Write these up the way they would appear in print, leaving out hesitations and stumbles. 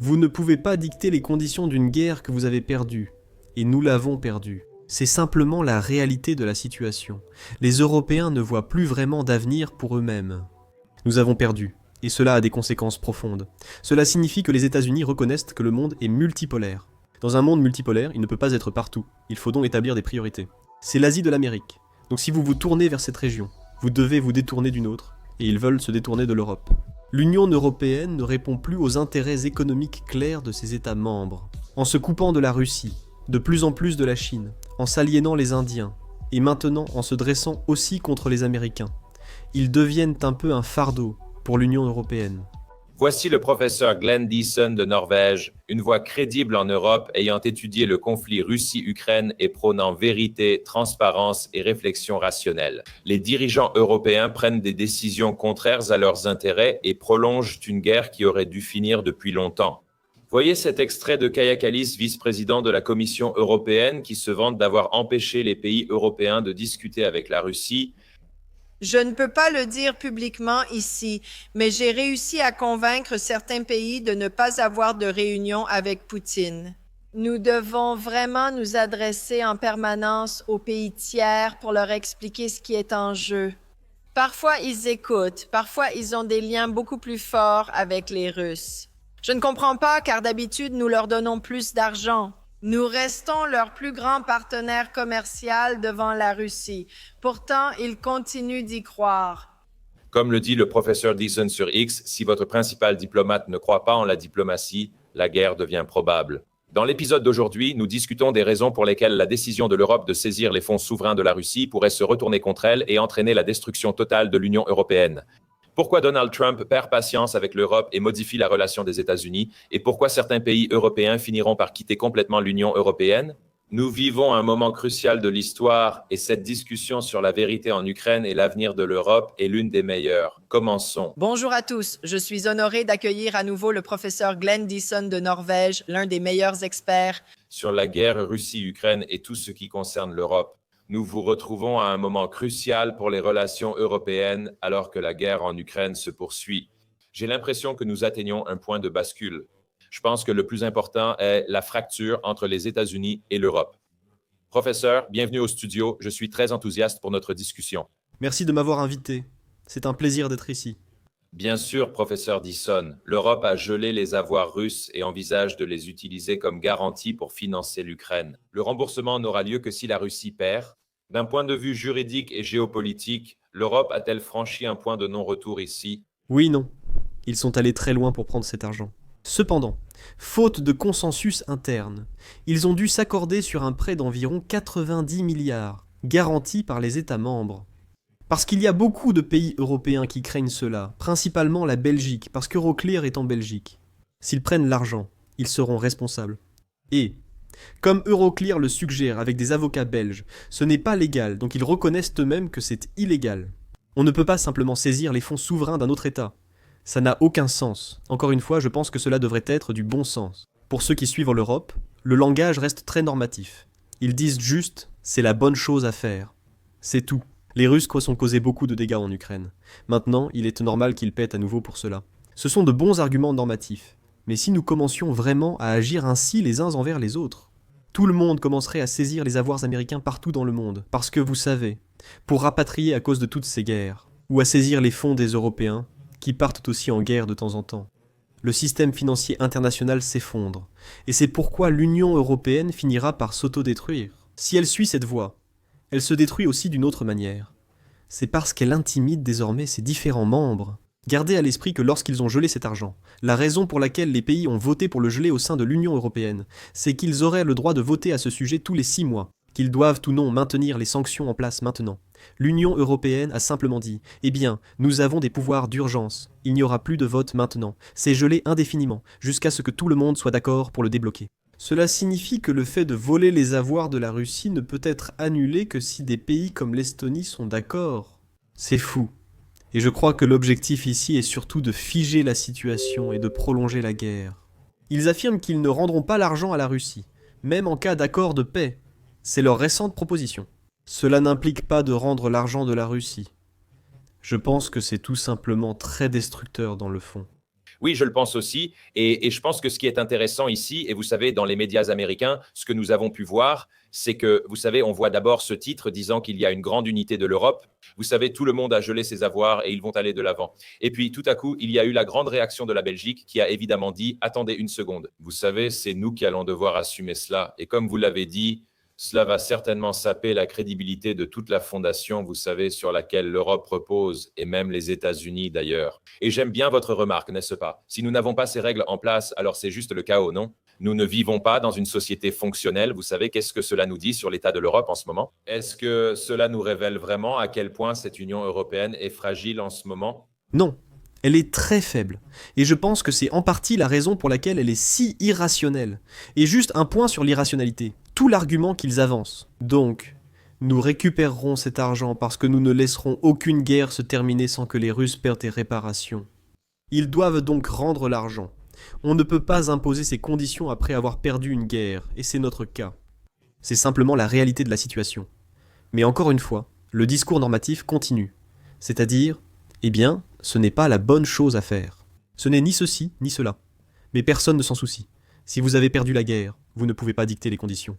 Vous ne pouvez pas dicter les conditions d'une guerre que vous avez perdue, et nous l'avons perdue. C'est simplement la réalité de la situation. Les Européens ne voient plus vraiment d'avenir pour eux-mêmes. Nous avons perdu, et cela a des conséquences profondes. Cela signifie que les États-Unis reconnaissent que le monde est multipolaire. Dans un monde multipolaire, il ne peut pas être partout. Il faut donc établir des priorités. C'est l'Asie de l'Amérique. Donc si vous vous tournez vers cette région, vous devez vous détourner d'une autre, et ils veulent se détourner de l'Europe. L'Union européenne ne répond plus aux intérêts économiques clairs de ses États membres. En se coupant de la Russie, de plus en plus de la Chine, en s'aliénant les Indiens, et maintenant en se dressant aussi contre les Américains, ils deviennent un peu un fardeau pour l'Union européenne. Voici le professeur Glenn Deason de Norvège, une voix crédible en Europe ayant étudié le conflit Russie-Ukraine et prônant vérité, transparence et réflexion rationnelle. Les dirigeants européens prennent des décisions contraires à leurs intérêts et prolongent une guerre qui aurait dû finir depuis longtemps. Voyez cet extrait de Kaja Kallas, vice-président de la Commission européenne, qui se vante d'avoir empêché les pays européens de discuter avec la Russie. Je ne peux pas le dire publiquement ici, mais j'ai réussi à convaincre certains pays de ne pas avoir de réunion avec Poutine. Nous devons vraiment nous adresser en permanence aux pays tiers pour leur expliquer ce qui est en jeu. Parfois, ils écoutent, parfois, ils ont des liens beaucoup plus forts avec les Russes. Je ne comprends pas car d'habitude, nous leur donnons plus d'argent. Nous restons leur plus grand partenaire commercial devant la Russie. Pourtant, ils continuent d'y croire. Comme le dit le professeur Deason sur X, si votre principal diplomate ne croit pas en la diplomatie, la guerre devient probable. Dans l'épisode d'aujourd'hui, nous discutons des raisons pour lesquelles la décision de l'Europe de saisir les fonds souverains de la Russie pourrait se retourner contre elle et entraîner la destruction totale de l'Union européenne. Pourquoi Donald Trump perd patience avec l'Europe et modifie la relation des États-Unis? Et pourquoi certains pays européens finiront par quitter complètement l'Union européenne? Nous vivons un moment crucial de l'histoire et cette discussion sur la vérité en Ukraine et l'avenir de l'Europe est l'une des meilleures. Commençons. Bonjour à tous. Je suis honoré d'accueillir à nouveau le professeur Glenn Deason de Norvège, l'un des meilleurs experts sur la guerre Russie-Ukraine et tout ce qui concerne l'Europe. Nous vous retrouvons à un moment crucial pour les relations européennes alors que la guerre en Ukraine se poursuit. J'ai l'impression que nous atteignons un point de bascule. Je pense que le plus important est la fracture entre les États-Unis et l'Europe. Professeur, bienvenue au studio. Je suis très enthousiaste pour notre discussion. Merci de m'avoir invité. C'est un plaisir d'être ici. Bien sûr, professeur Deason, l'Europe a gelé les avoirs russes et envisage de les utiliser comme garantie pour financer l'Ukraine. Le remboursement n'aura lieu que si la Russie perd. D'un point de vue juridique et géopolitique, l'Europe a-t-elle franchi un point de non-retour ici? Oui, non. Ils sont allés très loin pour prendre cet argent. Cependant, faute de consensus interne, ils ont dû s'accorder sur un prêt d'environ 90 milliards, garanti par les États membres. Parce qu'il y a beaucoup de pays européens qui craignent cela, principalement la Belgique, parce qu'Euroclear est en Belgique. S'ils prennent l'argent, ils seront responsables. Et, comme Euroclear le suggère avec des avocats belges, ce n'est pas légal, donc ils reconnaissent eux-mêmes que c'est illégal. On ne peut pas simplement saisir les fonds souverains d'un autre État. Ça n'a aucun sens. Encore une fois, je pense que cela devrait être du bon sens. Pour ceux qui suivent l'Europe, le langage reste très normatif. Ils disent juste « c'est la bonne chose à faire ». C'est tout. Les Russes ont causé beaucoup de dégâts en Ukraine. Maintenant, il est normal qu'ils paient à nouveau pour cela. Ce sont de bons arguments normatifs. Mais si nous commencions vraiment à agir ainsi les uns envers les autres, tout le monde commencerait à saisir les avoirs américains partout dans le monde. Parce que vous savez, pour rapatrier à cause de toutes ces guerres, ou à saisir les fonds des Européens, qui partent aussi en guerre de temps en temps. Le système financier international s'effondre, et c'est pourquoi l'Union européenne finira par s'autodétruire. Si elle suit cette voie, elle se détruit aussi d'une autre manière. C'est parce qu'elle intimide désormais ses différents membres. Gardez à l'esprit que lorsqu'ils ont gelé cet argent, la raison pour laquelle les pays ont voté pour le geler au sein de l'Union européenne, c'est qu'ils auraient le droit de voter à ce sujet tous les 6 mois, qu'ils doivent ou non maintenir les sanctions en place maintenant. L'Union européenne a simplement dit « Eh bien, nous avons des pouvoirs d'urgence, il n'y aura plus de vote maintenant, c'est gelé indéfiniment, jusqu'à ce que tout le monde soit d'accord pour le débloquer. » Cela signifie que le fait de voler les avoirs de la Russie ne peut être annulé que si des pays comme l'Estonie sont d'accord. C'est fou. Et je crois que l'objectif ici est surtout de figer la situation et de prolonger la guerre. Ils affirment qu'ils ne rendront pas l'argent à la Russie, même en cas d'accord de paix. C'est leur récente proposition. Cela n'implique pas de rendre l'argent de la Russie. Je pense que c'est tout simplement très destructeur dans le fond. Oui, je le pense aussi. Et je pense que ce qui est intéressant ici, et vous savez, dans les médias américains, ce que nous avons pu voir, c'est que, vous savez, on voit d'abord ce titre disant qu'il y a une grande unité de l'Europe. Vous savez, tout le monde a gelé ses avoirs et ils vont aller de l'avant. Et puis, tout à coup, il y a eu la grande réaction de la Belgique qui a évidemment dit « Attendez une seconde. Vous savez, c'est nous qui allons devoir assumer cela. » Et comme vous l'avez dit, cela va certainement saper la crédibilité de toute la fondation, vous savez, sur laquelle l'Europe repose, et même les États-Unis d'ailleurs. Et j'aime bien votre remarque, n'est-ce pas? Si nous n'avons pas ces règles en place, alors c'est juste le chaos, non? Nous ne vivons pas dans une société fonctionnelle. Vous savez, qu'est-ce que cela nous dit sur l'état de l'Europe en ce moment? Est-ce que cela nous révèle vraiment à quel point cette Union européenne est fragile en ce moment? Non, elle est très faible. Et je pense que c'est en partie la raison pour laquelle elle est si irrationnelle. Et juste un point sur l'irrationalité. Tout l'argument qu'ils avancent. Donc, nous récupérerons cet argent parce que nous ne laisserons aucune guerre se terminer sans que les Russes perdent des réparations. Ils doivent donc rendre l'argent. On ne peut pas imposer ces conditions après avoir perdu une guerre, et c'est notre cas. C'est simplement la réalité de la situation. Mais encore une fois, le discours normatif continue. C'est-à-dire, eh bien, ce n'est pas la bonne chose à faire. Ce n'est ni ceci, ni cela. Mais personne ne s'en soucie. Si vous avez perdu la guerre, vous ne pouvez pas dicter les conditions.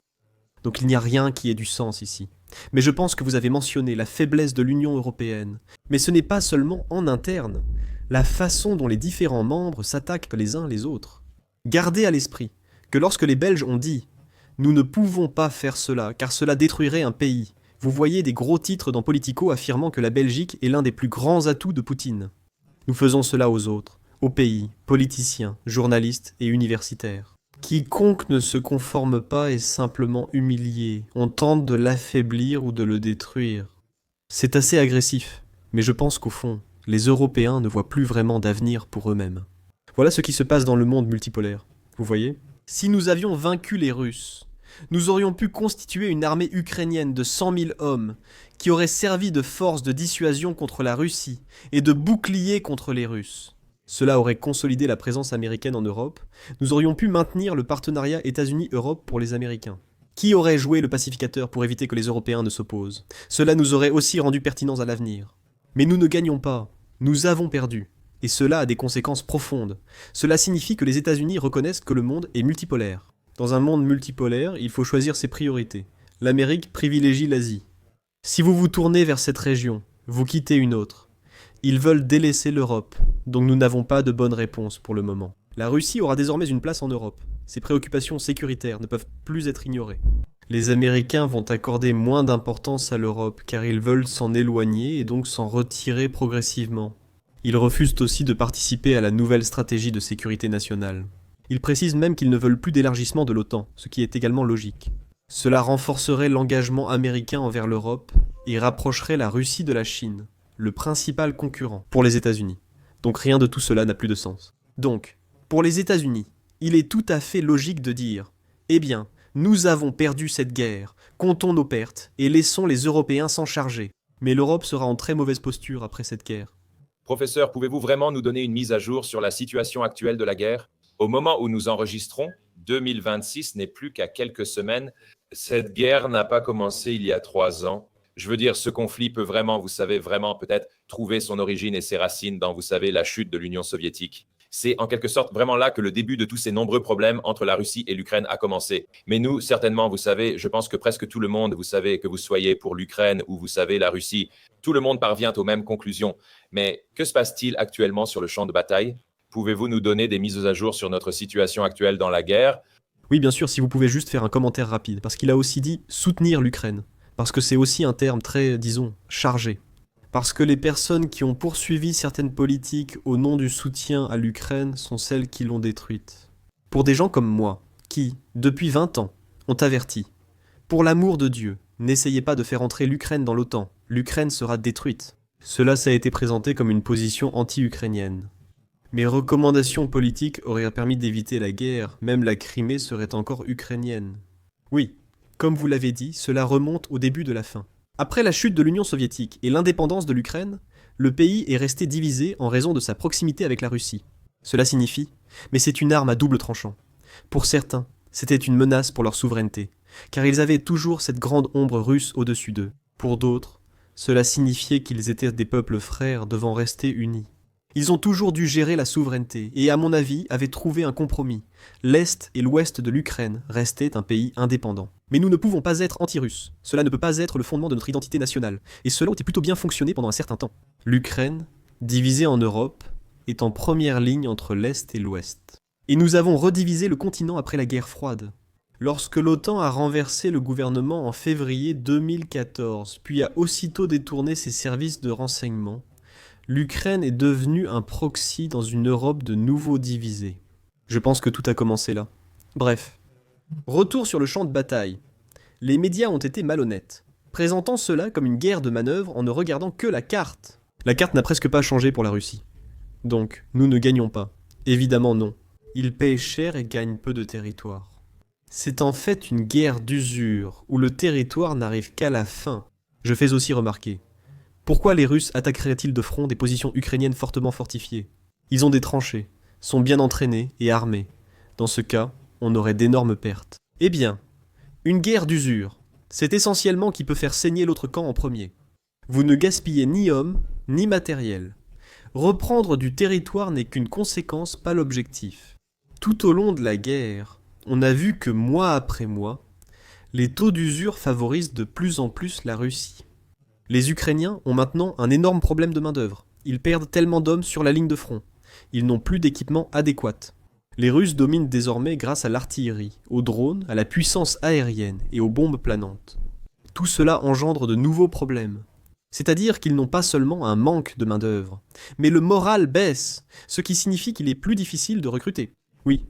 Donc il n'y a rien qui ait du sens ici. Mais je pense que vous avez mentionné la faiblesse de l'Union européenne. Mais ce n'est pas seulement en interne. La façon dont les différents membres s'attaquent les uns les autres. Gardez à l'esprit que lorsque les Belges ont dit « Nous ne pouvons pas faire cela, car cela détruirait un pays », vous voyez des gros titres dans Politico affirmant que la Belgique est l'un des plus grands atouts de Poutine. Nous faisons cela aux autres, aux pays, politiciens, journalistes et universitaires. Quiconque ne se conforme pas est simplement humilié. On tente de l'affaiblir ou de le détruire. C'est assez agressif, mais je pense qu'au fond, les Européens ne voient plus vraiment d'avenir pour eux-mêmes. Voilà ce qui se passe dans le monde multipolaire. Vous voyez? Si nous avions vaincu les Russes, nous aurions pu constituer une armée ukrainienne de 100 000 hommes qui aurait servi de force de dissuasion contre la Russie et de bouclier contre les Russes. Cela aurait consolidé la présence américaine en Europe. Nous aurions pu maintenir le partenariat États-Unis-Europe pour les Américains. Qui aurait joué le pacificateur pour éviter que les Européens ne s'opposent? Cela nous aurait aussi rendu pertinents à l'avenir. Mais nous ne gagnons pas. Nous avons perdu. Et cela a des conséquences profondes. Cela signifie que les États-Unis reconnaissent que le monde est multipolaire. Dans un monde multipolaire, il faut choisir ses priorités. L'Amérique privilégie l'Asie. Si vous vous tournez vers cette région, vous quittez une autre. Ils veulent délaisser l'Europe, donc nous n'avons pas de bonne réponse pour le moment. La Russie aura désormais une place en Europe. Ses préoccupations sécuritaires ne peuvent plus être ignorées. Les Américains vont accorder moins d'importance à l'Europe car ils veulent s'en éloigner et donc s'en retirer progressivement. Ils refusent aussi de participer à la nouvelle stratégie de sécurité nationale. Ils précisent même qu'ils ne veulent plus d'élargissement de l'OTAN, ce qui est également logique. Cela renforcerait l'engagement américain envers l'Europe et rapprocherait la Russie de la Chine, le principal concurrent pour les États-Unis. Donc rien de tout cela n'a plus de sens. Donc, pour les États-Unis, il est tout à fait logique de dire « Eh bien, nous avons perdu cette guerre, comptons nos pertes et laissons les Européens s'en charger. » Mais l'Europe sera en très mauvaise posture après cette guerre. Professeur, pouvez-vous vraiment nous donner une mise à jour sur la situation actuelle de la guerre? Au moment où nous enregistrons, 2026 n'est plus qu'à quelques semaines. Cette guerre n'a pas commencé il y a 3 ans. Je veux dire, ce conflit peut vraiment, vous savez, vraiment peut-être trouver son origine et ses racines dans, vous savez, la chute de l'Union soviétique. C'est en quelque sorte vraiment là que le début de tous ces nombreux problèmes entre la Russie et l'Ukraine a commencé. Mais nous, certainement, vous savez, je pense que presque tout le monde, vous savez, que vous soyez pour l'Ukraine ou vous savez, la Russie, tout le monde parvient aux mêmes conclusions. Mais que se passe-t-il actuellement sur le champ de bataille? Pouvez-vous nous donner des mises à jour sur notre situation actuelle dans la guerre? Oui, bien sûr, si vous pouvez juste faire un commentaire rapide, parce qu'il a aussi dit « soutenir l'Ukraine ». Parce que c'est aussi un terme très, disons, chargé. Parce que les personnes qui ont poursuivi certaines politiques au nom du soutien à l'Ukraine sont celles qui l'ont détruite. Pour des gens comme moi, qui, depuis 20 ans, ont averti « Pour l'amour de Dieu, n'essayez pas de faire entrer l'Ukraine dans l'OTAN, l'Ukraine sera détruite ». Cela ça a été présenté comme une position anti-ukrainienne. Mes recommandations politiques auraient permis d'éviter la guerre, même la Crimée serait encore ukrainienne. Oui. Comme vous l'avez dit, cela remonte au début de la fin. Après la chute de l'Union soviétique et l'indépendance de l'Ukraine, le pays est resté divisé en raison de sa proximité avec la Russie. Cela signifie, mais c'est une arme à double tranchant. Pour certains, c'était une menace pour leur souveraineté, car ils avaient toujours cette grande ombre russe au-dessus d'eux. Pour d'autres, cela signifiait qu'ils étaient des peuples frères devant rester unis. Ils ont toujours dû gérer la souveraineté et, à mon avis, avaient trouvé un compromis. L'Est et l'Ouest de l'Ukraine restaient un pays indépendant. Mais nous ne pouvons pas être anti-russes. Cela ne peut pas être le fondement de notre identité nationale. Et cela a plutôt bien fonctionné pendant un certain temps. L'Ukraine, divisée en Europe, est en première ligne entre l'Est et l'Ouest. Et nous avons redivisé le continent après la guerre froide. Lorsque l'OTAN a renversé le gouvernement en février 2014, puis a aussitôt détourné ses services de renseignement, l'Ukraine est devenue un proxy dans une Europe de nouveau divisée. Je pense que tout a commencé là. Bref. Retour sur le champ de bataille. Les médias ont été malhonnêtes, présentant cela comme une guerre de manœuvre en ne regardant que la carte. La carte n'a presque pas changé pour la Russie. Donc, nous ne gagnons pas. Évidemment non. Ils payent cher et gagnent peu de territoire. C'est en fait une guerre d'usure, où le territoire n'arrive qu'à la fin. Je fais aussi remarquer. Pourquoi les Russes attaqueraient-ils de front des positions ukrainiennes fortement fortifiées? Ils ont des tranchées, sont bien entraînés et armés. Dans ce cas, on aurait d'énormes pertes. Eh bien, une guerre d'usure, c'est essentiellement qui peut faire saigner l'autre camp en premier. Vous ne gaspillez ni hommes, ni matériel. Reprendre du territoire n'est qu'une conséquence, pas l'objectif. Tout au long de la guerre, on a vu que mois après mois, les taux d'usure favorisent de plus en plus la Russie. Les Ukrainiens ont maintenant un énorme problème de main-d'œuvre. Ils perdent tellement d'hommes sur la ligne de front. Ils n'ont plus d'équipement adéquat. Les Russes dominent désormais grâce à l'artillerie, aux drones, à la puissance aérienne et aux bombes planantes. Tout cela engendre de nouveaux problèmes. C'est-à-dire qu'ils n'ont pas seulement un manque de main-d'œuvre, mais le moral baisse, ce qui signifie qu'il est plus difficile de recruter. Oui,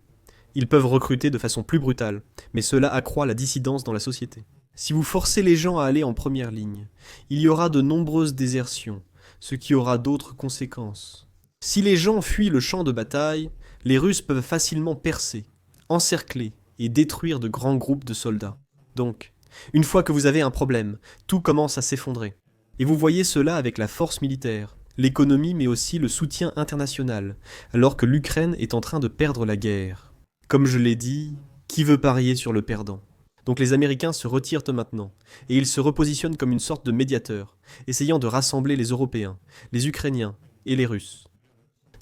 ils peuvent recruter de façon plus brutale, mais cela accroît la dissidence dans la société. Si vous forcez les gens à aller en première ligne, il y aura de nombreuses désertions, ce qui aura d'autres conséquences. Si les gens fuient le champ de bataille, les Russes peuvent facilement percer, encercler et détruire de grands groupes de soldats. Donc, une fois que vous avez un problème, tout commence à s'effondrer. Et vous voyez cela avec la force militaire, l'économie mais aussi le soutien international, alors que l'Ukraine est en train de perdre la guerre. Comme je l'ai dit, qui veut parier sur le perdant? Donc les Américains se retirent maintenant, et ils se repositionnent comme une sorte de médiateur, essayant de rassembler les Européens, les Ukrainiens et les Russes.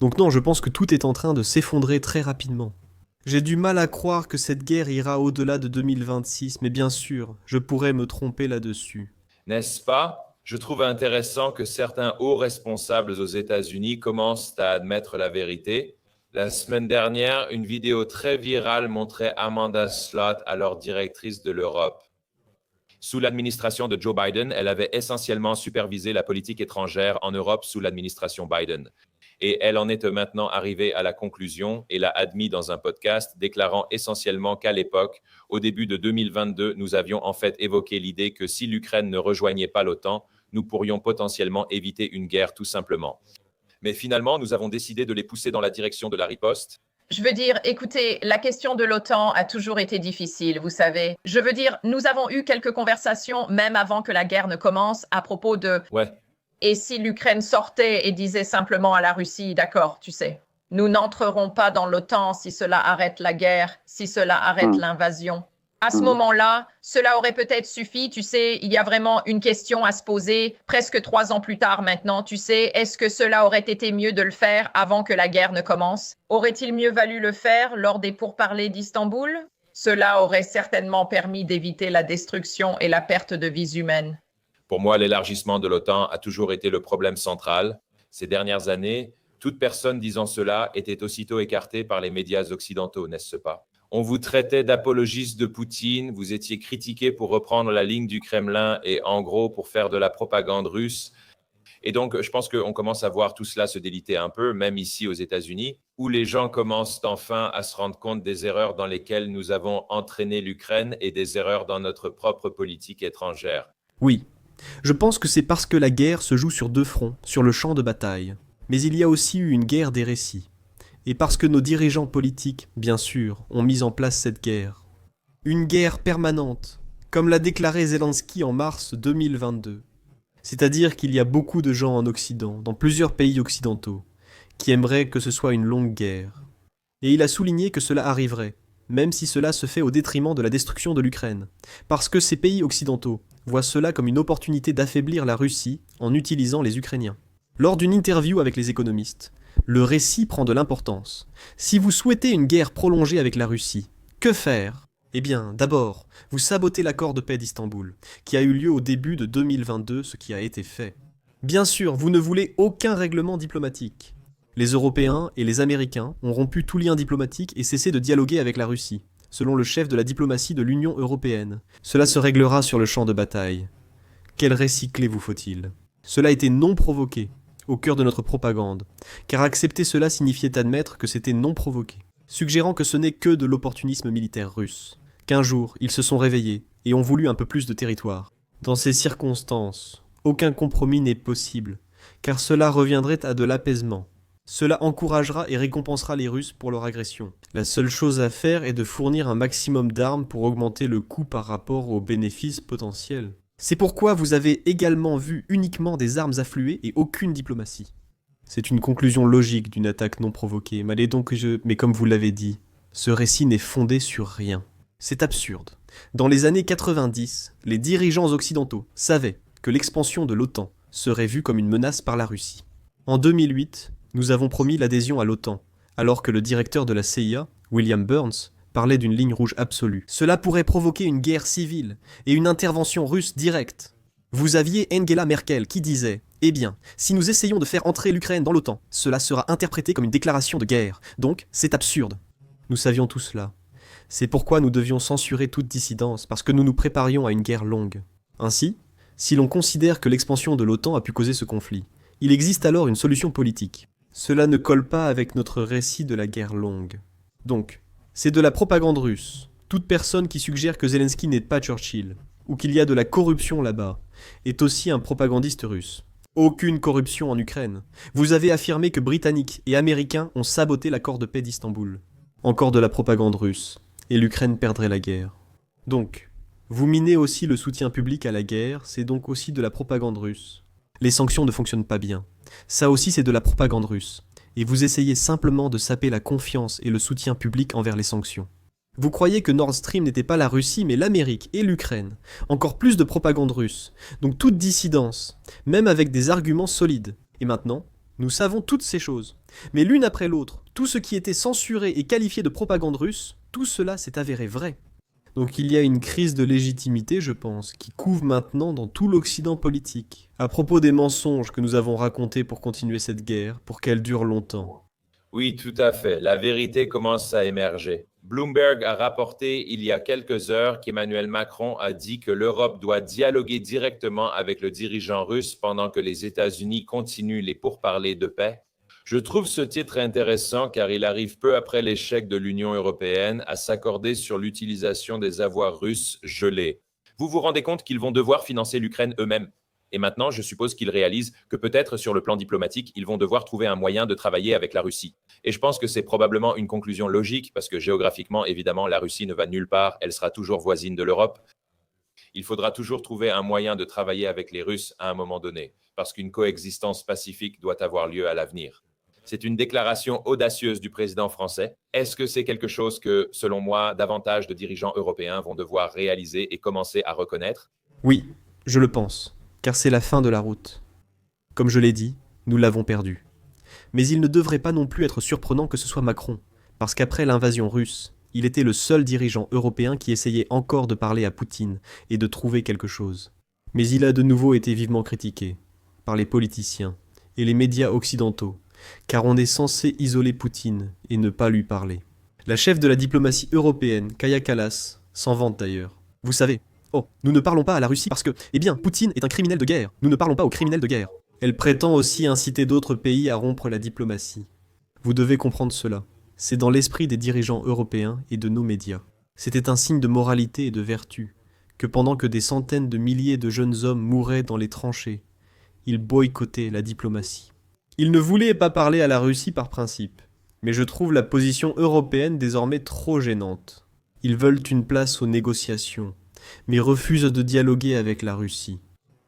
Donc non, je pense que tout est en train de s'effondrer très rapidement. J'ai du mal à croire que cette guerre ira au-delà de 2026, mais bien sûr, je pourrais me tromper là-dessus. N'est-ce pas? Je trouve intéressant que certains hauts responsables aux États-Unis commencent à admettre la vérité. La semaine dernière, une vidéo très virale montrait Amanda Slott, alors directrice de l'Europe. Sous l'administration de Joe Biden, elle avait essentiellement supervisé la politique étrangère en Europe sous l'administration Biden. Et elle en est maintenant arrivée à la conclusion et l'a admis dans un podcast, déclarant essentiellement qu'à l'époque, au début de 2022, nous avions en fait évoqué l'idée que si l'Ukraine ne rejoignait pas l'OTAN, nous pourrions potentiellement éviter une guerre tout simplement. Mais finalement, nous avons décidé de les pousser dans la direction de la riposte. Je veux dire, écoutez, la question de l'OTAN a toujours été difficile, vous savez. Je veux dire, nous avons eu quelques conversations, même avant que la guerre ne commence, à propos de... Ouais. Et si l'Ukraine sortait et disait simplement à la Russie, d'accord, tu sais, nous n'entrerons pas dans l'OTAN si cela arrête la guerre, si cela arrête l'invasion. À ce moment-là, cela aurait peut-être suffi, tu sais, il y a vraiment une question à se poser, presque 3 ans plus tard maintenant, tu sais, est-ce que cela aurait été mieux de le faire avant que la guerre ne commence? Aurait-il mieux valu le faire lors des pourparlers d'Istanbul? Cela aurait certainement permis d'éviter la destruction et la perte de vies humaines. Pour moi, l'élargissement de l'OTAN a toujours été le problème central. Ces dernières années, toute personne disant cela était aussitôt écartée par les médias occidentaux, n'est-ce pas? On vous traitait d'apologiste de Poutine, vous étiez critiqué pour reprendre la ligne du Kremlin et en gros pour faire de la propagande russe. Et donc, je pense qu'on commence à voir tout cela se déliter un peu, même ici aux États-Unis, où les gens commencent enfin à se rendre compte des erreurs dans lesquelles nous avons entraîné l'Ukraine et des erreurs dans notre propre politique étrangère. Oui, je pense que c'est parce que la guerre se joue sur 2 fronts, sur le champ de bataille. Mais il y a aussi eu une guerre des récits. Et parce que nos dirigeants politiques, bien sûr, ont mis en place cette guerre. Une guerre permanente, comme l'a déclaré Zelensky en mars 2022. C'est-à-dire qu'il y a beaucoup de gens en Occident, dans plusieurs pays occidentaux, qui aimeraient que ce soit une longue guerre. Et il a souligné que cela arriverait, même si cela se fait au détriment de la destruction de l'Ukraine. Parce que ces pays occidentaux voient cela comme une opportunité d'affaiblir la Russie en utilisant les Ukrainiens. Lors d'une interview avec les économistes, Le récit prend de l'importance. Si vous souhaitez une guerre prolongée avec la Russie, que faire ? Eh bien, d'abord, vous sabotez l'accord de paix d'Istanbul, qui a eu lieu au début de 2022, ce qui a été fait. Bien sûr, vous ne voulez aucun règlement diplomatique. Les Européens et les Américains ont rompu tout lien diplomatique et cessé de dialoguer avec la Russie, selon le chef de la diplomatie de l'Union européenne. Cela se réglera sur le champ de bataille. Quel récit clé vous faut-il ? Cela était non provoqué, au cœur de notre propagande, car accepter cela signifiait admettre que c'était non provoqué, suggérant que ce n'est que de l'opportunisme militaire russe, qu'un jour ils se sont réveillés et ont voulu un peu plus de territoire. Dans ces circonstances, aucun compromis n'est possible, car cela reviendrait à de l'apaisement. Cela encouragera et récompensera les Russes pour leur agression. La seule chose à faire est de fournir un maximum d'armes pour augmenter le coût par rapport aux bénéfices potentiels. C'est pourquoi vous avez également vu uniquement des armes affluer et aucune diplomatie. C'est une conclusion logique d'une attaque non provoquée, mais comme vous l'avez dit, ce récit n'est fondé sur rien. C'est absurde. Dans les années 90, les dirigeants occidentaux savaient que l'expansion de l'OTAN serait vue comme une menace par la Russie. En 2008, nous avons promis l'adhésion à l'OTAN, alors que le directeur de la CIA, William Burns, parlait d'une ligne rouge absolue. Cela pourrait provoquer une guerre civile et une intervention russe directe. Vous aviez Angela Merkel qui disait « Eh bien, si nous essayons de faire entrer l'Ukraine dans l'OTAN, cela sera interprété comme une déclaration de guerre. Donc, c'est absurde. » Nous savions tout cela. C'est pourquoi nous devions censurer toute dissidence, parce que nous nous préparions à une guerre longue. Ainsi, si l'on considère que l'expansion de l'OTAN a pu causer ce conflit, il existe alors une solution politique. Cela ne colle pas avec notre récit de la guerre longue. Donc, c'est de la propagande russe. Toute personne qui suggère que Zelensky n'est pas Churchill, ou qu'il y a de la corruption là-bas, est aussi un propagandiste russe. Aucune corruption en Ukraine. Vous avez affirmé que Britanniques et Américains ont saboté l'accord de paix d'Istanbul. Encore de la propagande russe, et l'Ukraine perdrait la guerre. Donc, vous minez aussi le soutien public à la guerre, c'est donc aussi de la propagande russe. Les sanctions ne fonctionnent pas bien. Ça aussi c'est de la propagande russe. Et vous essayez simplement de saper la confiance et le soutien public envers les sanctions. Vous croyez que Nord Stream n'était pas la Russie mais l'Amérique et l'Ukraine. Encore plus de propagande russe. Donc toute dissidence, même avec des arguments solides. Et maintenant, nous savons toutes ces choses. Mais l'une après l'autre, tout ce qui était censuré et qualifié de propagande russe, tout cela s'est avéré vrai. Donc il y a une crise de légitimité, je pense, qui couve maintenant dans tout l'Occident politique, à propos des mensonges que nous avons racontés pour continuer cette guerre, pour qu'elle dure longtemps. Oui, tout à fait. La vérité commence à émerger. Bloomberg a rapporté il y a quelques heures qu'Emmanuel Macron a dit que l'Europe doit dialoguer directement avec le dirigeant russe pendant que les États-Unis continuent les pourparlers de paix. Je trouve ce titre intéressant car il arrive peu après l'échec de l'Union européenne à s'accorder sur l'utilisation des avoirs russes gelés. Vous vous rendez compte qu'ils vont devoir financer l'Ukraine eux-mêmes. Et maintenant, je suppose qu'ils réalisent que peut-être sur le plan diplomatique, ils vont devoir trouver un moyen de travailler avec la Russie. Et je pense que c'est probablement une conclusion logique parce que géographiquement, évidemment, la Russie ne va nulle part, elle sera toujours voisine de l'Europe. Il faudra toujours trouver un moyen de travailler avec les Russes à un moment donné parce qu'une coexistence pacifique doit avoir lieu à l'avenir. C'est une déclaration audacieuse du président français. Est-ce que c'est quelque chose que, selon moi, davantage de dirigeants européens vont devoir réaliser et commencer à reconnaître ? Oui, je le pense, car c'est la fin de la route. Comme je l'ai dit, nous l'avons perdu. Mais il ne devrait pas non plus être surprenant que ce soit Macron, parce qu'après l'invasion russe, il était le seul dirigeant européen qui essayait encore de parler à Poutine et de trouver quelque chose. Mais il a de nouveau été vivement critiqué, par les politiciens et les médias occidentaux, car on est censé isoler Poutine et ne pas lui parler. La chef de la diplomatie européenne, Kaja Kallas, s'en vante d'ailleurs. Vous savez, nous ne parlons pas à la Russie parce que, Poutine est un criminel de guerre. Nous ne parlons pas aux criminels de guerre. Elle prétend aussi inciter d'autres pays à rompre la diplomatie. Vous devez comprendre cela. C'est dans l'esprit des dirigeants européens et de nos médias. C'était un signe de moralité et de vertu, que pendant que des centaines de milliers de jeunes hommes mouraient dans les tranchées, ils boycottaient la diplomatie. Ils ne voulaient pas parler à la Russie par principe, mais je trouve la position européenne désormais trop gênante. Ils veulent une place aux négociations, mais refusent de dialoguer avec la Russie.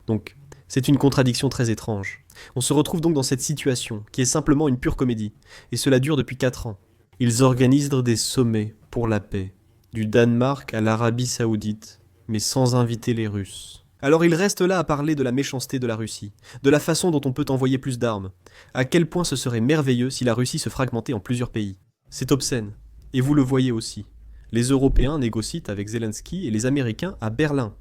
Donc, c'est une contradiction très étrange. On se retrouve donc dans cette situation, qui est simplement une pure comédie, et cela dure depuis 4 ans. Ils organisent des sommets pour la paix, du Danemark à l'Arabie Saoudite, mais sans inviter les Russes. Alors il reste là à parler de la méchanceté de la Russie, de la façon dont on peut envoyer plus d'armes, à quel point ce serait merveilleux si la Russie se fragmentait en plusieurs pays. C'est obscène, et vous le voyez aussi. Les Européens négocient avec Zelensky et les Américains à Berlin.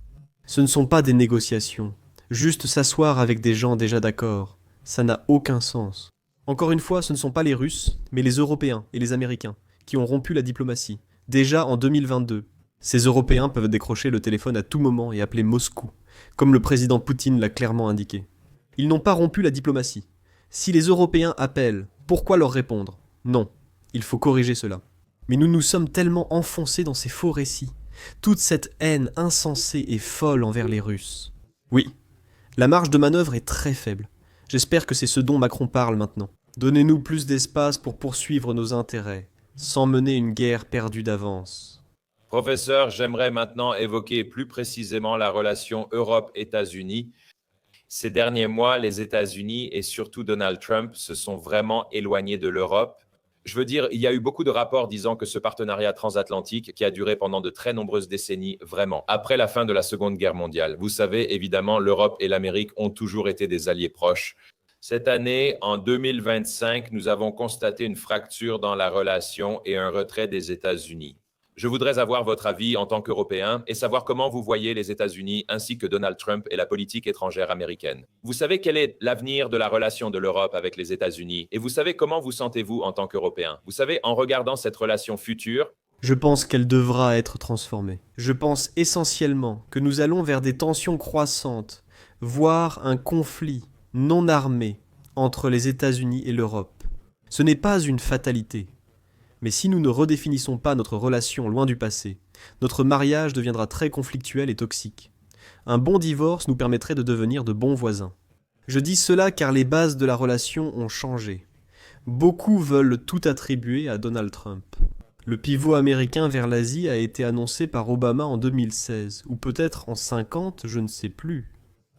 Ce ne sont pas des négociations, juste s'asseoir avec des gens déjà d'accord. Ça n'a aucun sens. Encore une fois, ce ne sont pas les Russes, mais les Européens et les Américains qui ont rompu la diplomatie, déjà en 2022. Ces Européens peuvent décrocher le téléphone à tout moment et appeler Moscou, comme le président Poutine l'a clairement indiqué. Ils n'ont pas rompu la diplomatie. Si les Européens appellent, pourquoi leur répondre? Non, il faut corriger cela. Mais nous nous sommes tellement enfoncés dans ces faux récits, toute cette haine insensée et folle envers les Russes. Oui, la marge de manœuvre est très faible. J'espère que c'est ce dont Macron parle maintenant. Donnez-nous plus d'espace pour poursuivre nos intérêts, sans mener une guerre perdue d'avance. Professeur, j'aimerais maintenant évoquer plus précisément la relation Europe-États-Unis. Ces derniers mois, les États-Unis et surtout Donald Trump se sont vraiment éloignés de l'Europe. Je veux dire, il y a eu beaucoup de rapports disant que ce partenariat transatlantique, qui a duré pendant de très nombreuses décennies, vraiment, après la fin de la Seconde Guerre mondiale. Vous savez, évidemment, l'Europe et l'Amérique ont toujours été des alliés proches. Cette année, en 2025, nous avons constaté une fracture dans la relation et un retrait des États-Unis. Je voudrais avoir votre avis en tant qu'Européen et savoir comment vous voyez les États-Unis ainsi que Donald Trump et la politique étrangère américaine. Vous savez quel est l'avenir de la relation de l'Europe avec les États-Unis et vous savez comment vous sentez-vous en tant qu'Européen. Vous savez, en regardant cette relation future, Je pense qu'elle devra être transformée. Je pense essentiellement que nous allons vers des tensions croissantes, voire un conflit non armé entre les États-Unis et l'Europe. Ce n'est pas une fatalité. Mais si nous ne redéfinissons pas notre relation loin du passé, notre mariage deviendra très conflictuel et toxique. Un bon divorce nous permettrait de devenir de bons voisins. Je dis cela car les bases de la relation ont changé. Beaucoup veulent tout attribuer à Donald Trump. Le pivot américain vers l'Asie a été annoncé par Obama en 2016, ou peut-être en 50, je ne sais plus.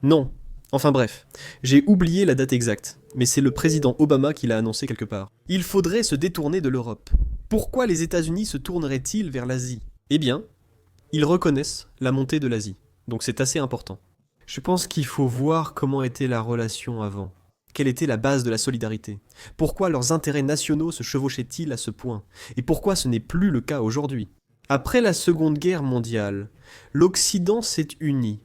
Non. Enfin bref, j'ai oublié la date exacte, mais c'est le président Obama qui l'a annoncé quelque part. Il faudrait se détourner de l'Europe. Pourquoi les États-Unis se tourneraient-ils vers l'Asie? Eh bien, ils reconnaissent la montée de l'Asie, donc c'est assez important. Je pense qu'il faut voir comment était la relation avant. Quelle était la base de la solidarité? Pourquoi leurs intérêts nationaux se chevauchaient-ils à ce point? Et pourquoi ce n'est plus le cas aujourd'hui? Après la Seconde Guerre mondiale, l'Occident s'est uni,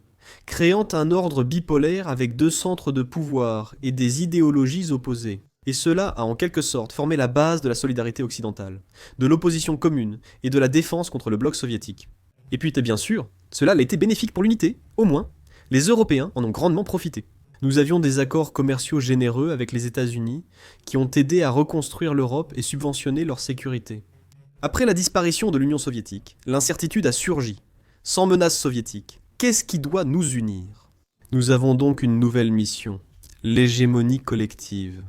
créant un ordre bipolaire avec deux centres de pouvoir et des idéologies opposées. Et cela a en quelque sorte formé la base de la solidarité occidentale, de l'opposition commune et de la défense contre le bloc soviétique. Et puis, bien sûr, cela a été bénéfique pour l'unité, au moins. Les Européens en ont grandement profité. Nous avions des accords commerciaux généreux avec les États-Unis qui ont aidé à reconstruire l'Europe et subventionné leur sécurité. Après la disparition de l'Union soviétique, l'incertitude a surgi. Sans menace soviétique, qu'est-ce qui doit nous unir? Nous avons donc une nouvelle mission, l'hégémonie collective.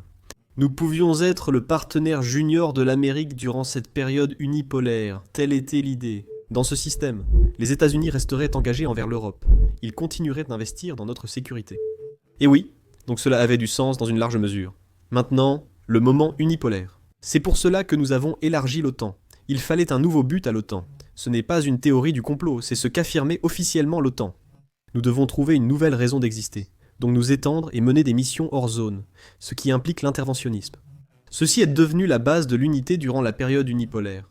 Nous pouvions être le partenaire junior de l'Amérique durant cette période unipolaire, telle était l'idée. Dans ce système, les États-Unis resteraient engagés envers l'Europe. Ils continueraient d'investir dans notre sécurité. Et oui, donc cela avait du sens dans une large mesure. Maintenant, le moment unipolaire. C'est pour cela que nous avons élargi l'OTAN. Il fallait un nouveau but à l'OTAN. Ce n'est pas une théorie du complot, c'est ce qu'affirmait officiellement l'OTAN. Nous devons trouver une nouvelle raison d'exister, donc nous étendre et mener des missions hors zone, ce qui implique l'interventionnisme. Ceci est devenu la base de l'unité durant la période unipolaire.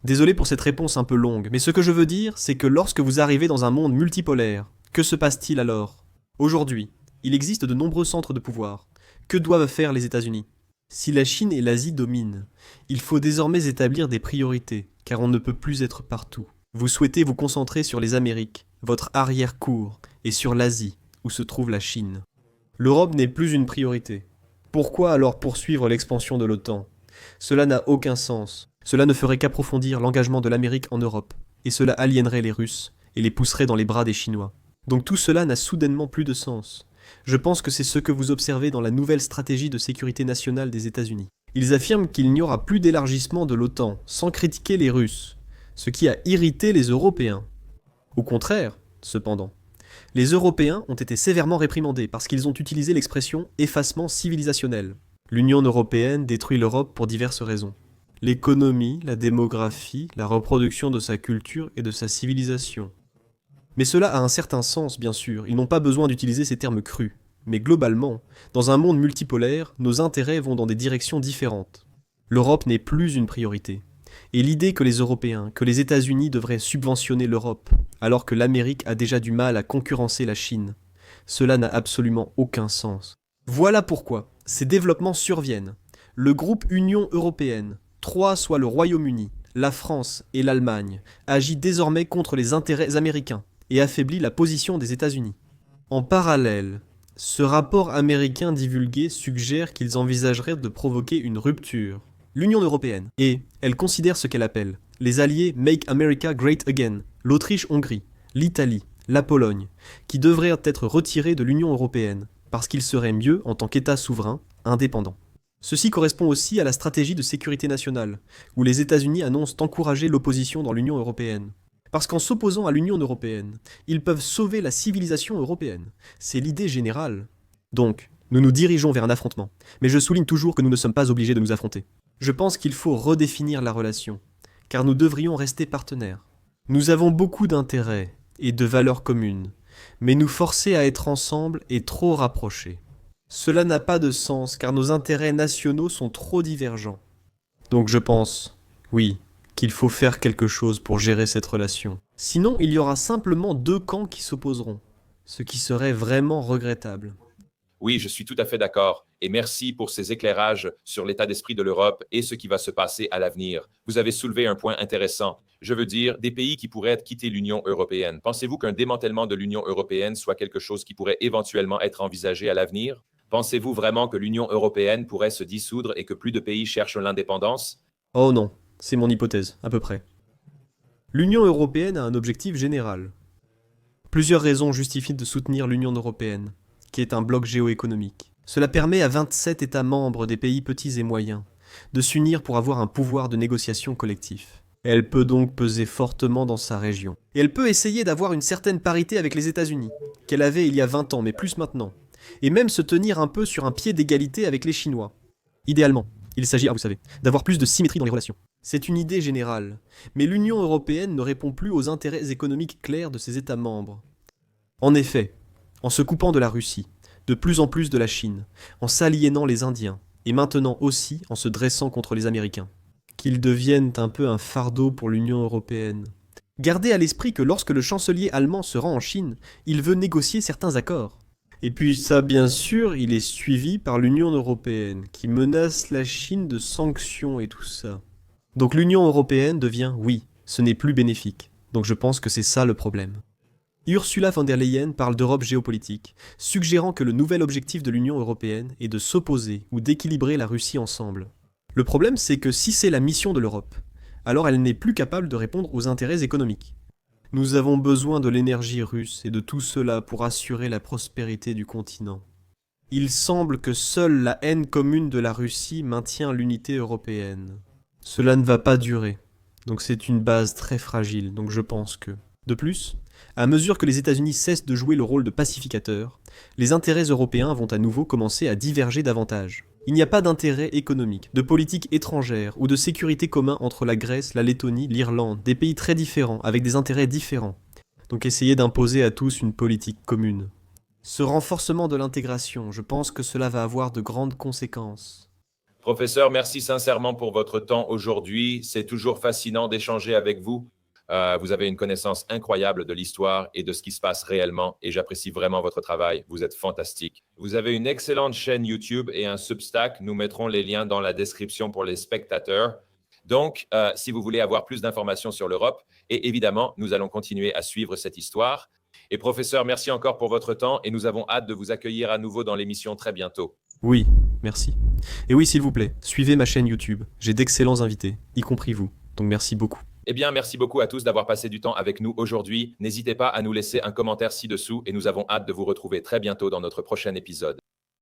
Désolé pour cette réponse un peu longue, mais ce que je veux dire, c'est que lorsque vous arrivez dans un monde multipolaire, que se passe-t-il alors? Aujourd'hui, il existe de nombreux centres de pouvoir. Que doivent faire les États-Unis? Si la Chine et l'Asie dominent, il faut désormais établir des priorités, car on ne peut plus être partout. Vous souhaitez vous concentrer sur les Amériques, votre arrière-cour, et sur l'Asie, où se trouve la Chine. L'Europe n'est plus une priorité. Pourquoi alors poursuivre l'expansion de l'OTAN? Cela n'a aucun sens. Cela ne ferait qu'approfondir l'engagement de l'Amérique en Europe, et cela aliénerait les Russes, et les pousserait dans les bras des Chinois. Donc tout cela n'a soudainement plus de sens. Je pense que c'est ce que vous observez dans la nouvelle stratégie de sécurité nationale des États-Unis. Ils affirment qu'il n'y aura plus d'élargissement de l'OTAN, sans critiquer les Russes, ce qui a irrité les Européens. Au contraire, cependant, les Européens ont été sévèrement réprimandés parce qu'ils ont utilisé l'expression « effacement civilisationnel ». L'Union européenne détruit l'Europe pour diverses raisons. L'économie, la démographie, la reproduction de sa culture et de sa civilisation. Mais cela a un certain sens, bien sûr, ils n'ont pas besoin d'utiliser ces termes crus. Mais globalement, dans un monde multipolaire, nos intérêts vont dans des directions différentes. L'Europe n'est plus une priorité. Et l'idée que les Européens, que les États-Unis devraient subventionner l'Europe, alors que l'Amérique a déjà du mal à concurrencer la Chine, cela n'a absolument aucun sens. Voilà pourquoi ces développements surviennent. Le groupe Union européenne, soit le Royaume-Uni, la France et l'Allemagne, agit désormais contre les intérêts américains et affaiblit la position des États-Unis. En parallèle, ce rapport américain divulgué suggère qu'ils envisageraient de provoquer une rupture. L'Union européenne, et elle considère ce qu'elle appelle les alliés Make America Great Again, l'Autriche-Hongrie, l'Italie, la Pologne, qui devraient être retirés de l'Union européenne, parce qu'ils seraient mieux en tant qu'État souverain, indépendant. Ceci correspond aussi à la stratégie de sécurité nationale, où les États-Unis annoncent encourager l'opposition dans l'Union européenne. Parce qu'en s'opposant à l'Union européenne, ils peuvent sauver la civilisation européenne. C'est l'idée générale. Donc, nous nous dirigeons vers un affrontement, mais je souligne toujours que nous ne sommes pas obligés de nous affronter. Je pense qu'il faut redéfinir la relation, car nous devrions rester partenaires. Nous avons beaucoup d'intérêts et de valeurs communes, mais nous forcer à être ensemble est trop rapprochés. Cela n'a pas de sens, car nos intérêts nationaux sont trop divergents. Donc je pense, oui, qu'il faut faire quelque chose pour gérer cette relation. Sinon, il y aura simplement deux camps qui s'opposeront, ce qui serait vraiment regrettable. Oui, je suis tout à fait d'accord. Et merci pour ces éclairages sur l'état d'esprit de l'Europe et ce qui va se passer à l'avenir. Vous avez soulevé un point intéressant. Je veux dire, des pays qui pourraient quitter l'Union européenne. Pensez-vous qu'un démantèlement de l'Union européenne soit quelque chose qui pourrait éventuellement être envisagé à l'avenir? Pensez-vous vraiment que l'Union européenne pourrait se dissoudre et que plus de pays cherchent l'indépendance? Oh non, c'est mon hypothèse, à peu près. L'Union européenne a un objectif général. Plusieurs raisons justifient de soutenir l'Union européenne, qui est un bloc géoéconomique. Cela permet à 27 États membres des pays petits et moyens de s'unir pour avoir un pouvoir de négociation collectif. Elle peut donc peser fortement dans sa région. Et elle peut essayer d'avoir une certaine parité avec les États-Unis, qu'elle avait il y a 20 ans, mais plus maintenant. Et même se tenir un peu sur un pied d'égalité avec les Chinois. Idéalement, il s'agit, vous savez, d'avoir plus de symétrie dans les relations. C'est une idée générale, mais l'Union européenne ne répond plus aux intérêts économiques clairs de ses États membres. En effet, en se coupant de la Russie, de plus en plus de la Chine, en s'aliénant les Indiens, et maintenant aussi en se dressant contre les Américains, qu'ils deviennent un peu un fardeau pour l'Union européenne. Gardez à l'esprit que lorsque le chancelier allemand se rend en Chine, il veut négocier certains accords. Et puis ça, bien sûr, il est suivi par l'Union européenne, qui menace la Chine de sanctions et tout ça. Donc l'Union européenne devient, oui, ce n'est plus bénéfique. Donc je pense que c'est ça le problème. Ursula von der Leyen parle d'Europe géopolitique, suggérant que le nouvel objectif de l'Union européenne est de s'opposer ou d'équilibrer la Russie ensemble. Le problème, c'est que si c'est la mission de l'Europe, alors elle n'est plus capable de répondre aux intérêts économiques. Nous avons besoin de l'énergie russe et de tout cela pour assurer la prospérité du continent. Il semble que seule la haine commune de la Russie maintient l'unité européenne. Cela ne va pas durer, donc c'est une base très fragile, donc je pense que... De plus, à mesure que les États-Unis cessent de jouer le rôle de pacificateur, les intérêts européens vont à nouveau commencer à diverger davantage. Il n'y a pas d'intérêt économique, de politique étrangère ou de sécurité commun entre la Grèce, la Lettonie, l'Irlande, des pays très différents, avec des intérêts différents. Donc essayez d'imposer à tous une politique commune. Ce renforcement de l'intégration, je pense que cela va avoir de grandes conséquences. Professeur, merci sincèrement pour votre temps aujourd'hui. C'est toujours fascinant d'échanger avec vous. Vous avez une connaissance incroyable de l'histoire et de ce qui se passe réellement et j'apprécie vraiment votre travail. Vous êtes fantastique. Vous avez une excellente chaîne YouTube et un Substack. Nous mettrons les liens dans la description pour les spectateurs. Donc, si vous voulez avoir plus d'informations sur l'Europe, et évidemment, nous allons continuer à suivre cette histoire. Et professeur, merci encore pour votre temps et nous avons hâte de vous accueillir à nouveau dans l'émission très bientôt. Oui, merci. Et oui, s'il vous plaît, suivez ma chaîne YouTube. J'ai d'excellents invités, y compris vous. Donc merci beaucoup. Eh bien, merci beaucoup à tous d'avoir passé du temps avec nous aujourd'hui. N'hésitez pas à nous laisser un commentaire ci-dessous et nous avons hâte de vous retrouver très bientôt dans notre prochain épisode.